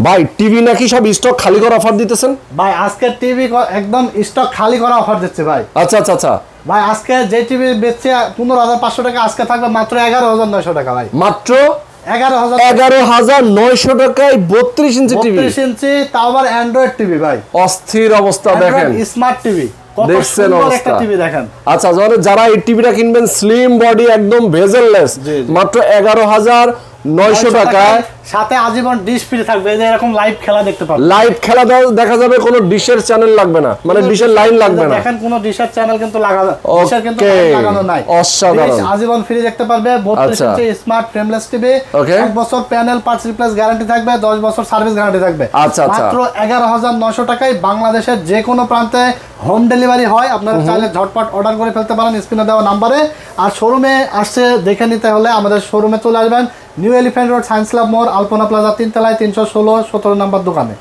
ভাই টিভি নাকি সব স্টক খালি করা অফার দিতেছেন? ভাই আজকে টিভি একদম স্টক খালি করা অফার দিচ্ছে ভাই। আচ্ছা আচ্ছা আচ্ছা, ভাই আজকে যে টিভি বেচছে 15,500 টাকা, আজকে থাকবে মাত্র 11,900 টাকা ভাই। মাত্র 11,900 টাকায় 32 ইঞ্চি টিভি। 32 ইঞ্চি, তাও আবার অ্যান্ড্রয়েড টিভি ভাই। অস্থির অবস্থা দেখেন, স্মার্ট টিভি। দেখছেন অবস্থা। টিভি দেখেন। আচ্ছা, যারা এই টিভিটা কিনবেন স্লিম বডি একদম ভেজেললেস, মাত্র 11,900 টাকায়, সাথে আজীবন ডিশ ফ্রি থাকবে। এই যে এরকম লাইভ খেলা দেখতে পাবেন। লাইভ খেলা দেখা যাবে, কোনো ডিশের চ্যানেল লাগবে না, মানে ডিশের লাইন লাগবে না। দেখেন কোনো ডিশের চ্যানেল কিন্তু লাগানো, ডিশের কিন্তু লাগানো নাই। অসাধারণ, আজীবন ফ্রি দেখতে পারবে। 32 ইঞ্চি স্মার্ট ফ্রেমলেস টিভি, 1 বছর প্যানেল পার্টস রিপ্লেস গ্যারান্টি থাকবে, 10 বছর সার্ভিস গ্যারান্টি থাকবে। আচ্ছা আচ্ছা, মাত্র 11,900 টাকায় বাংলাদেশের যে কোনো প্রান্তে হোম ডেলিভারি হয়। আপনারা চাইলে ঝটপট অর্ডার করে ফেলতে পারেন স্ক্রিনে দেওয়া নাম্বারে। আর শোরুমে আসছে দেখে নিতে হলে আমাদের শোরুমে চলে আসবেন, new elephant road, science club মোড়, আলপনা প্লাজা 3 তলায় 316-17 নম্বর দোকানে।